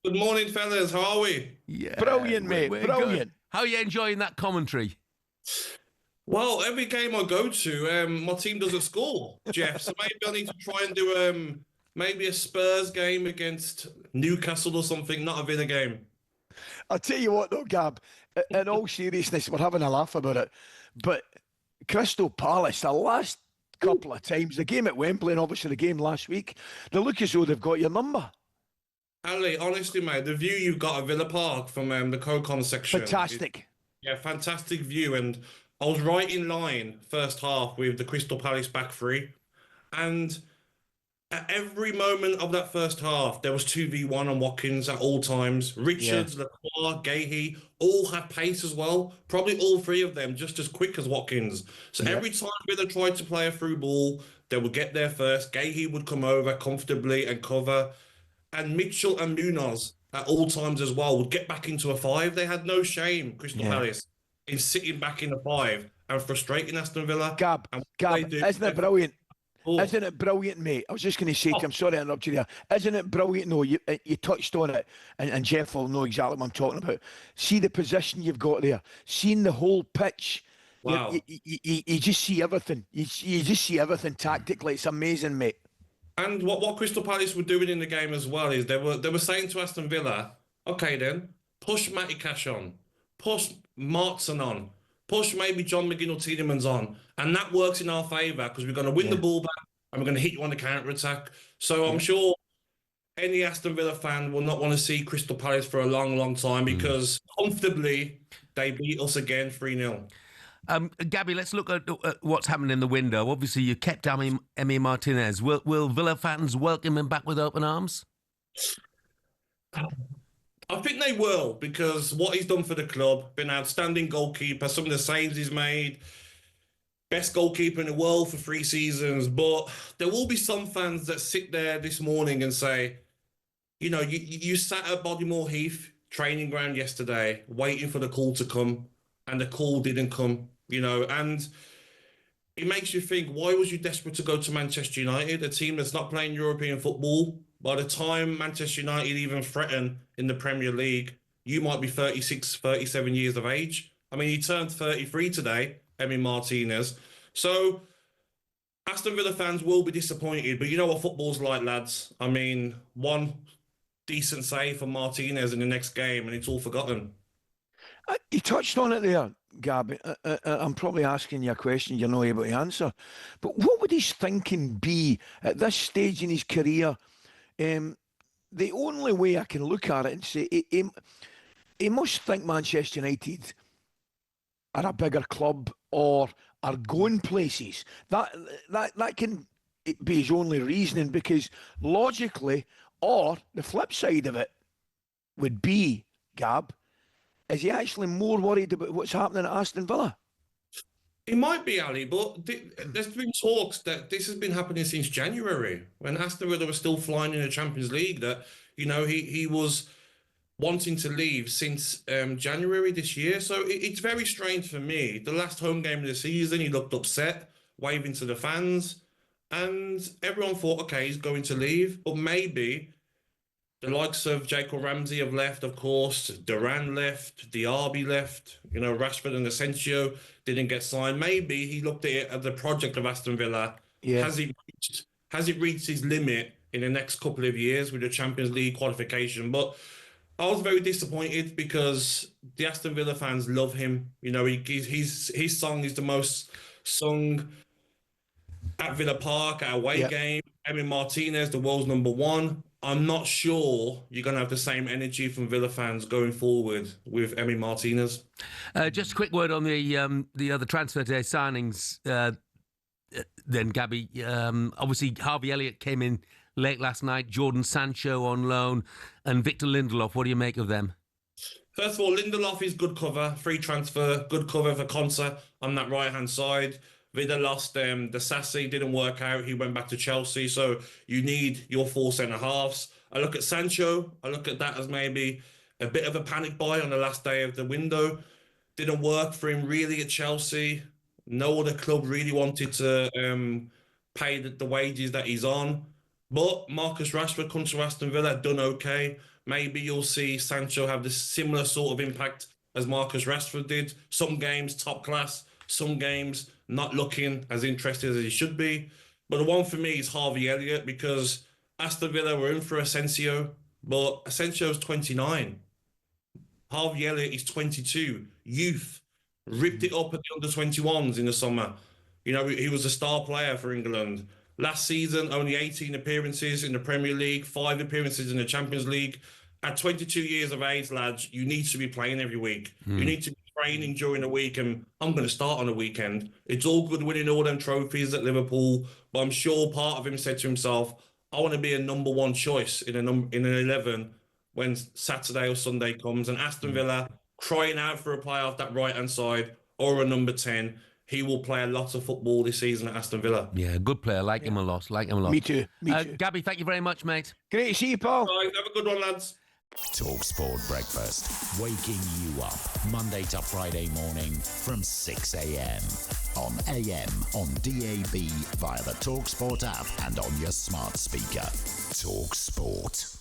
Good morning, fellas. How are we? Yeah, Brilliant, mate. we're good. Brilliant. How are you enjoying that commentary? Well, every game I go to, my team doesn't score, Jeff. So maybe I need to try and do maybe a Spurs game against Newcastle or something, not a Villa game. I'll tell you what, though, Gab, in all seriousness, we're having a laugh about it. But Crystal Palace, the last couple of times, the game at Wembley and obviously the game last week, they look as though they've got your number. Ali, honestly, mate, the view you've got at Villa Park from the Co-Con section is, Fantastic. yeah, fantastic view. And I was right in line first half with the Crystal Palace back three. And at every moment of that first half, there was 2v1 on Watkins at all times. Yeah, Richards, Lacroix, Gahey all have pace as well. Probably all three of them just as quick as Watkins. So yeah, every time Villa tried to play a through ball, they would get there first. Gahey would come over comfortably and cover. And Mitchell and Munoz at all times as well would get back into a five. They had no shame, Crystal yeah. Palace, in sitting back in a five and frustrating Aston Villa. Gab, And what Gab, they do, isn't it they brilliant? four. Isn't it brilliant, mate? I was just going to say to you, I'm Oh, sorry to interrupt you there. Isn't it brilliant? No, you touched on it, and Jeff will know exactly what I'm talking about. See the position you've got there, seeing the whole pitch. You, wow. you, you just see everything. You just see everything tactically. It's amazing, mate. And what Crystal Palace were doing in the game as well is they were saying to Aston Villa, okay then, push Matty Cash on, push Martson on, push maybe John McGinn or Tielemans on, and that works in our favour because we're going to win the Yeah, ball back and we're going to hit you on the counter attack. So I'm yeah. sure any Aston Villa fan will not want to see Crystal Palace for a long, long time because comfortably they beat us again 3-0. Gabby, let's look at what's happened in the window. Obviously, you kept Emi Martinez. Will Villa fans welcome him back with open arms? I think they will because what he's done for the club, been outstanding goalkeeper, some of the saves he's made, best goalkeeper in the world for 3 seasons. But there will be some fans that sit there this morning and say, you sat at Bodymore Heath training ground yesterday, waiting for the call to come, and the call didn't come. And it makes you think, why was you desperate to go to Manchester United, a team that's not playing European football? By the time Manchester United even threaten in the Premier League, you might be 36, 37 years of age. I mean, he turned 33 today, Emi Martinez. So Aston Villa fans will be disappointed, but you know what football's like, lads. I mean, one decent save for Martinez in the next game, and it's all forgotten. You touched on it there, Gab. I'm probably asking you a question you're not able to answer. But what would his thinking be at this stage in his career? Um, the only way I can look at it and say he must think Manchester United are a bigger club or are going places. That can be his only reasoning because logically, or the flip side of it would be, Gab, is he actually more worried about what's happening at Aston Villa? It might be, Ali, but there's been talks that this has been happening since January when Aston Villa was still flying in the Champions League. That he was wanting to leave since January this year. So it's very strange for me. The last home game of the season, he looked upset, waving to the fans, and everyone thought, okay, he's going to leave, but maybe. The likes of Jacob Ramsey have left, of course. Duran left. Diaby left. Rashford and Asensio didn't get signed. Maybe he looked at it as a project of Aston Villa. Yeah. Has it reached his limit in the next couple of years with the Champions League qualification? But I was very disappointed because the Aston Villa fans love him. His song is the most sung at Villa Park, at away Yeah. game. Emi Martinez, the world's number one. I'm not sure you're going to have the same energy from Villa fans going forward with Emi Martinez. Just a quick word on the other transfer day signings. Then, Gabby, obviously Harvey Elliott came in late last night. Jadon Sancho on loan, and Victor Lindelof. What do you make of them? First of all, Lindelof is good cover, free transfer, good cover for Konsa on that right hand side. Vida lost the Sassy, didn't work out. He went back to Chelsea. So you need your four centre halves. I look at Sancho. I look at that as maybe a bit of a panic buy on the last day of the window. Didn't work for him really at Chelsea. No other club really wanted to pay the wages that he's on. But Marcus Rashford comes to Aston Villa, done okay. maybe you'll see Sancho have this similar sort of impact as Marcus Rashford did. Some games top class, some games not looking as interested as he should be. But the one for me is Harvey Elliott, because Aston Villa were in for Asensio, but Asensio's 29. Harvey Elliott is 22. Youth. Ripped it up at the under-21s in the summer. You know, he was a star player for England. Last season, only 18 appearances in the Premier League, 5 appearances in the Champions League. At 22 years of age, lads, you need to be playing every week. You need to be training during the week, and I'm going to start on the weekend. It's all good winning all them trophies at Liverpool, but I'm sure part of him said to himself, I want to be a number one choice in an 11 when Saturday or Sunday comes. And Aston Villa crying out for a player off that right-hand side or a number 10. He will play a lot of football this season at Aston Villa. Yeah, good player. Like him a lot. Like him a lot. Me too. Me too. Gabby, thank you very much, mate. Great to see you, Paul. Right, have a good one, lads. talkSPORT Breakfast, waking you up Monday to Friday morning from 6 a.m. on AM, on DAB, via the talkSPORT app and on your smart speaker. talkSPORT.